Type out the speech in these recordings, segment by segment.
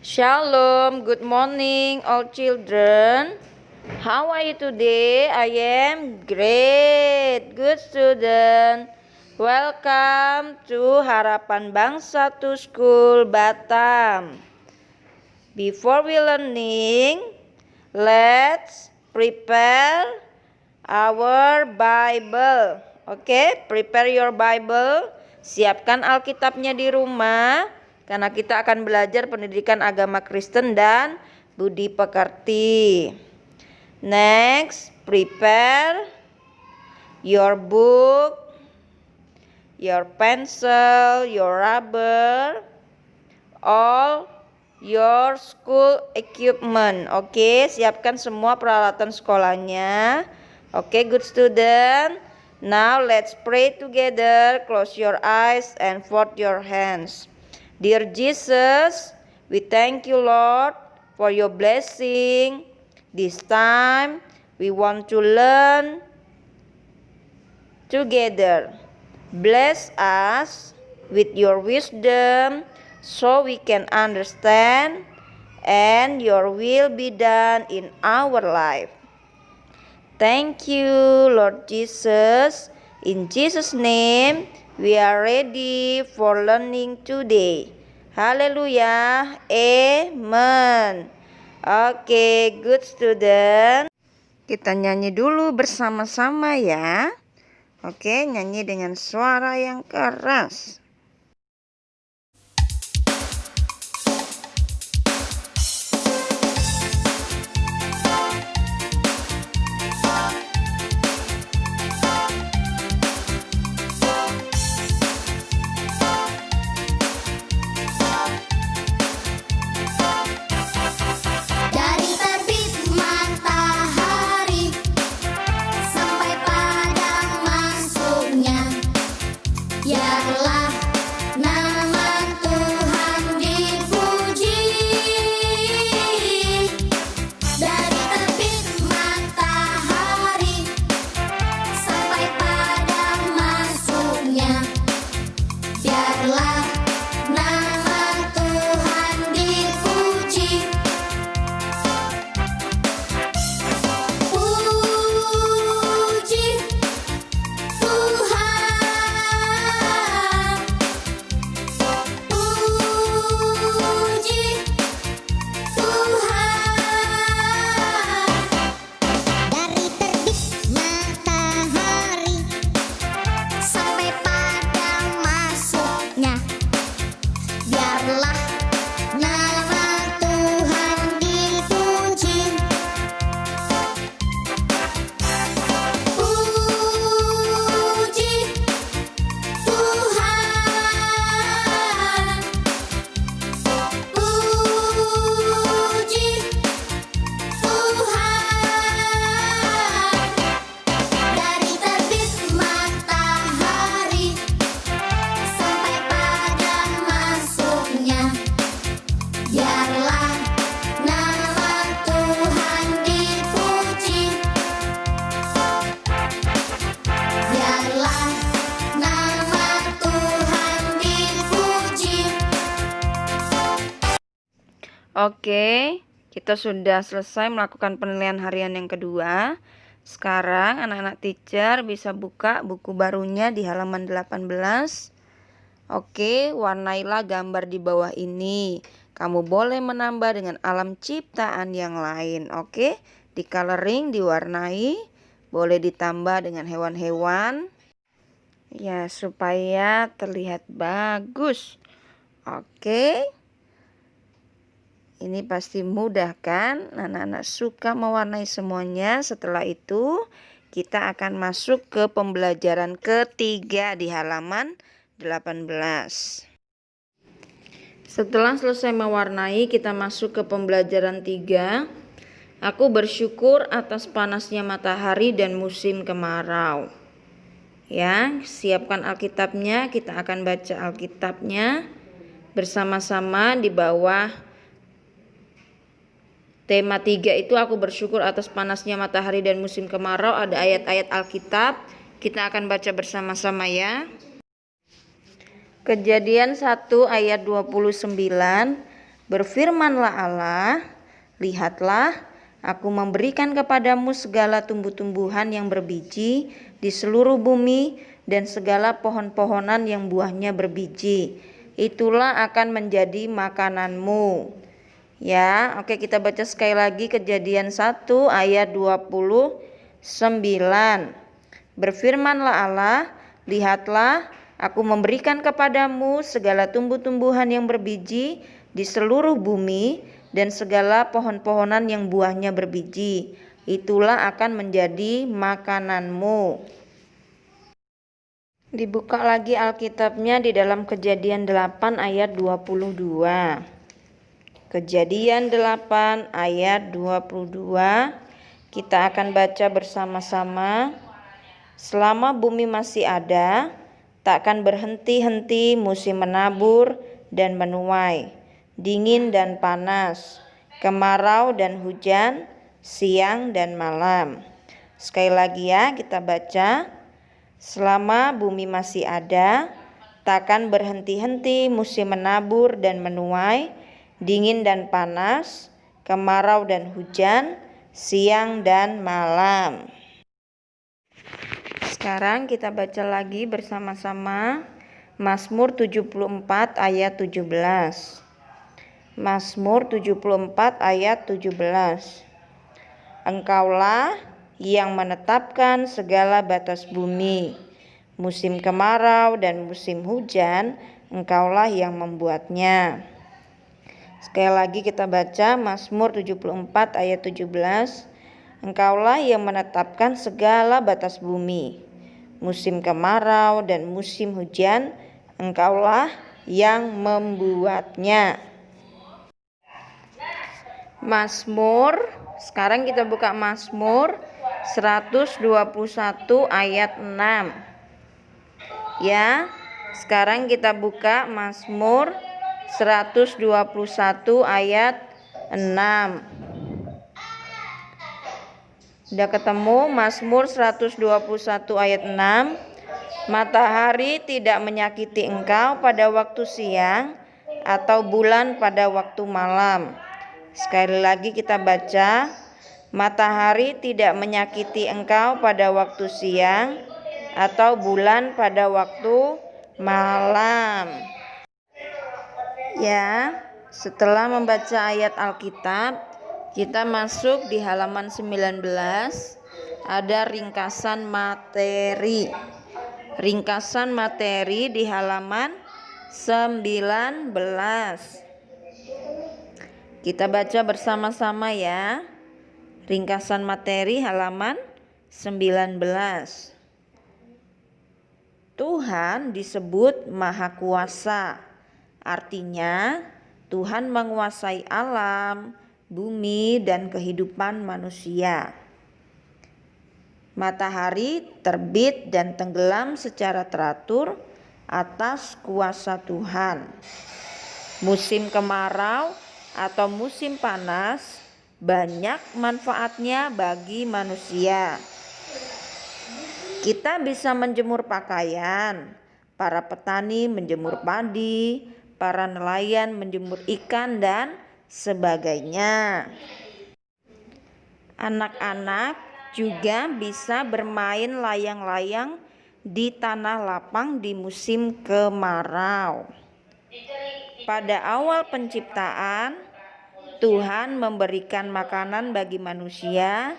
Shalom, good morning all children. How are you today? I am great, good student. Welcome to Harapan Bangsa 2 School Batam. Before we learning, let's prepare our Bible. Okay, prepare your Bible. Siapkan Alkitabnya di rumah. Karena kita akan belajar pendidikan agama Kristen dan budi pekerti. Next, prepare your book, your pencil, your rubber, all your school equipment. Oke, siapkan semua peralatan sekolahnya. Oke, good student. Now let's pray together. Close your eyes and fold your hands. Dear Jesus, we thank you, Lord, for your blessing. This time, we want to learn together. Bless us with your wisdom so we can understand and your will be done in our life. Thank you, Lord Jesus. In Jesus' name, we are ready for learning today. Haleluya. Amen. Oke, good student. Kita nyanyi dulu bersama-sama ya. Oke, nyanyi dengan suara yang keras. Oke, kita sudah selesai melakukan penilaian harian yang kedua. Sekarang anak-anak teacher bisa buka buku barunya di halaman 18. Oke, warnailah gambar di bawah ini. Kamu boleh menambah dengan alam ciptaan yang lain. Oke, di coloring, diwarnai. Boleh ditambah dengan hewan-hewan. Ya, supaya terlihat bagus. Oke. Ini pasti mudah kan? Anak-anak suka mewarnai semuanya. Setelah itu kita akan masuk ke pembelajaran ketiga di halaman 18. Setelah selesai mewarnai, kita masuk ke pembelajaran 3. Aku bersyukur atas panasnya matahari dan musim kemarau. Ya, siapkan Alkitabnya. Kita akan baca Alkitabnya bersama-sama di bawah tema 3 itu aku bersyukur atas panasnya matahari dan musim kemarau. Ada ayat-ayat Alkitab. Kita akan baca bersama-sama ya. Kejadian 1 ayat 29. Berfirmanlah Allah, lihatlah, aku memberikan kepadamu segala tumbuh-tumbuhan yang berbiji di seluruh bumi dan segala pohon-pohonan yang buahnya berbiji. Itulah akan menjadi makananmu. Ya, oke, kita baca sekali lagi Kejadian 1 ayat 29. Berfirmanlah Allah, lihatlah, aku memberikan kepadamu segala tumbuh-tumbuhan yang berbiji di seluruh bumi dan segala pohon-pohonan yang buahnya berbiji. Itulah akan menjadi makananmu. Dibuka lagi Alkitabnya di dalam Kejadian 8 ayat 22. Kejadian 8 ayat 22, kita akan baca bersama-sama. Selama bumi masih ada, takkan berhenti-henti musim menabur dan menuai, dingin dan panas, kemarau dan hujan, siang dan malam. Sekali lagi ya, kita baca. Selama bumi masih ada, takkan berhenti-henti musim menabur dan menuai, dingin dan panas, kemarau dan hujan, siang dan malam. Sekarang kita baca lagi bersama-sama Mazmur 74 ayat 17. Mazmur 74 ayat 17. Engkaulah yang menetapkan segala batas bumi. Musim kemarau dan musim hujan, Engkaulah yang membuatnya. Sekali lagi kita baca Mazmur 74 ayat 17. Engkaulah yang menetapkan segala batas bumi. Musim kemarau dan musim hujan, Engkaulah yang membuatnya. Mazmur, sekarang kita buka Mazmur 121 ayat 6. Ya, sekarang kita buka Mazmur 121 ayat 6. Sudah ketemu Mazmur 121 ayat 6. Matahari tidak menyakiti engkau pada waktu siang atau bulan pada waktu malam. Sekali lagi kita baca. Matahari tidak menyakiti engkau pada waktu siang atau bulan pada waktu malam. Ya, setelah membaca ayat Alkitab, kita masuk di halaman 19. Ada ringkasan materi. Ringkasan materi di halaman 19. Kita baca bersama-sama ya. Ringkasan materi halaman 19. Tuhan disebut Maha Kuasa. Artinya, Tuhan menguasai alam, bumi, dan kehidupan manusia. Matahari terbit dan tenggelam secara teratur atas kuasa Tuhan. Musim kemarau atau musim panas banyak manfaatnya bagi manusia. Kita bisa menjemur pakaian, para petani menjemur padi, para nelayan menjemur ikan dan sebagainya. Anak-anak juga bisa bermain layang-layang di tanah lapang di musim kemarau. Pada awal penciptaan, Tuhan memberikan makanan bagi manusia,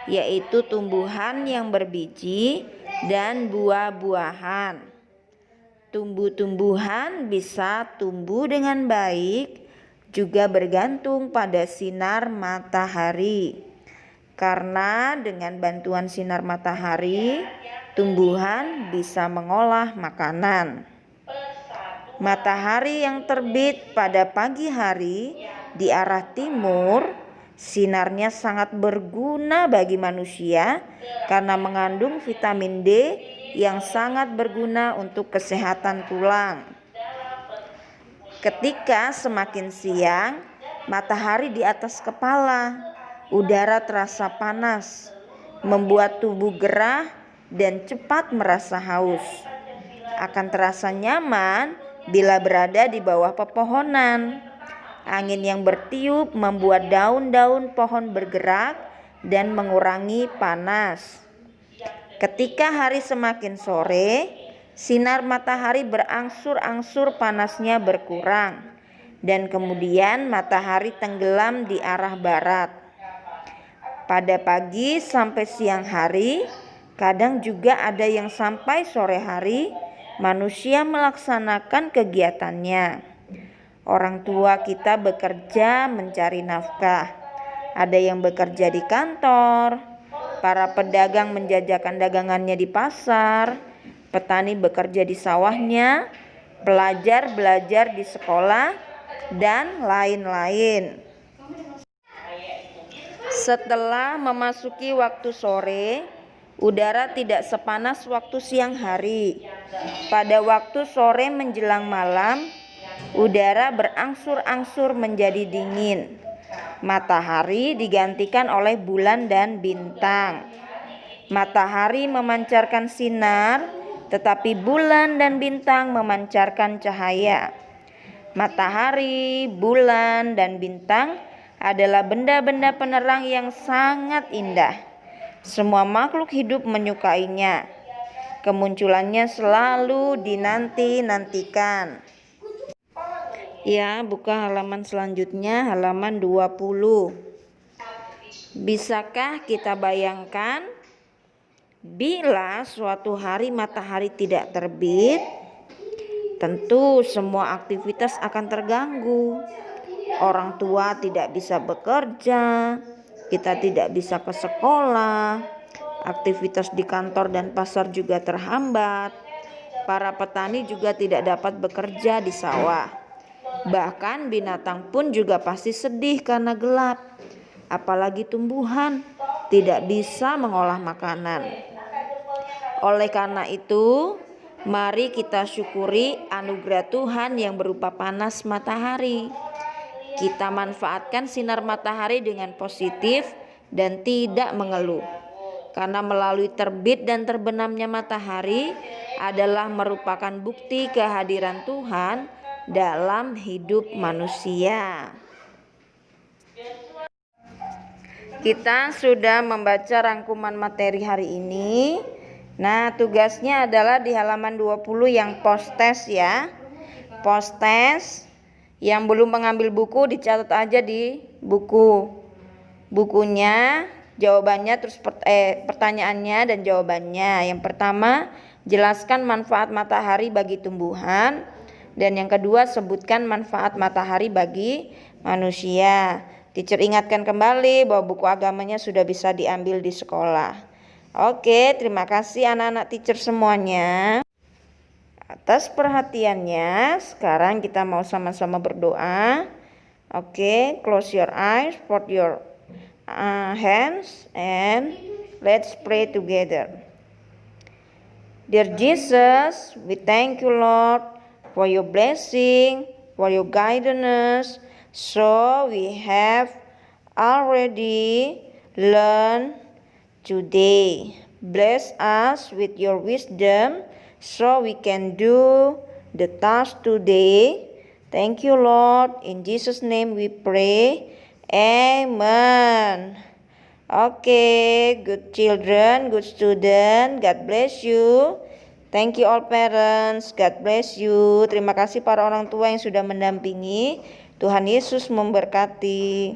yaitu tumbuhan yang berbiji dan buah-buahan. Tumbuh-tumbuhan bisa tumbuh dengan baik juga bergantung pada sinar matahari. Karena dengan bantuan sinar matahari, tumbuhan bisa mengolah makanan. Matahari yang terbit pada pagi hari di arah timur, sinarnya sangat berguna bagi manusia karena mengandung vitamin D yang sangat berguna untuk kesehatan tulang. Ketika semakin siang, matahari di atas kepala, udara terasa panas, membuat tubuh gerah dan cepat merasa haus. Akan terasa nyaman bila berada di bawah pepohonan. Angin yang bertiup membuat daun-daun pohon bergerak dan mengurangi panas. Ketika hari semakin sore, sinar matahari berangsur-angsur panasnya berkurang, dan kemudian matahari tenggelam di arah barat. Pada pagi sampai siang hari, kadang juga ada yang sampai sore hari, manusia melaksanakan kegiatannya. Orang tua kita bekerja mencari nafkah. Ada yang bekerja di kantor, para pedagang menjajakan dagangannya di pasar, petani bekerja di sawahnya, pelajar belajar di sekolah, dan lain-lain. Setelah memasuki waktu sore, udara tidak sepanas waktu siang hari. Pada waktu sore menjelang malam, udara berangsur-angsur menjadi dingin. Matahari digantikan oleh bulan dan bintang. Matahari memancarkan sinar, tetapi bulan dan bintang memancarkan cahaya. Matahari, bulan, dan bintang adalah benda-benda penerang yang sangat indah. Semua makhluk hidup menyukainya. Kemunculannya selalu dinanti-nantikan. Ya, buka halaman selanjutnya, halaman 20. Bisakah kita bayangkan bila suatu hari matahari tidak terbit? Tentu semua aktivitas akan terganggu. Orang tua tidak bisa bekerja, kita tidak bisa ke sekolah, aktivitas di kantor dan pasar juga terhambat. Para petani juga tidak dapat bekerja di sawah. Bahkan binatang pun juga pasti sedih karena gelap. Apalagi tumbuhan tidak bisa mengolah makanan. Oleh karena itu, mari kita syukuri anugerah Tuhan yang berupa panas matahari. Kita manfaatkan sinar matahari dengan positif dan tidak mengeluh. Karena melalui terbit dan terbenamnya matahari adalah merupakan bukti kehadiran Tuhan dalam hidup manusia. Kita sudah membaca rangkuman materi hari ini. Nah, tugasnya adalah di halaman 20 yang post test ya. Post test yang belum mengambil buku dicatat aja di bukunya jawabannya, terus pertanyaannya dan jawabannya. Yang pertama, jelaskan manfaat matahari bagi tumbuhan. Dan yang kedua, sebutkan manfaat matahari bagi manusia. Teacher ingatkan kembali bahwa buku agamanya sudah bisa diambil di sekolah. Oke, terima kasih anak-anak teacher semuanya atas perhatiannya. Sekarang kita mau sama-sama berdoa. Oke, close your eyes, put your hands, and let's pray together. Dear Jesus, we thank you, Lord, for your blessing, for your guidance. So we have already learned today. Bless us with your wisdom so we can do the task today. Thank you, Lord. In Jesus' name we pray. Amen. Okay, good children, good student. God bless you. Thank you all parents. God bless you. Terima kasih para orang tua yang sudah mendampingi. Tuhan Yesus memberkati.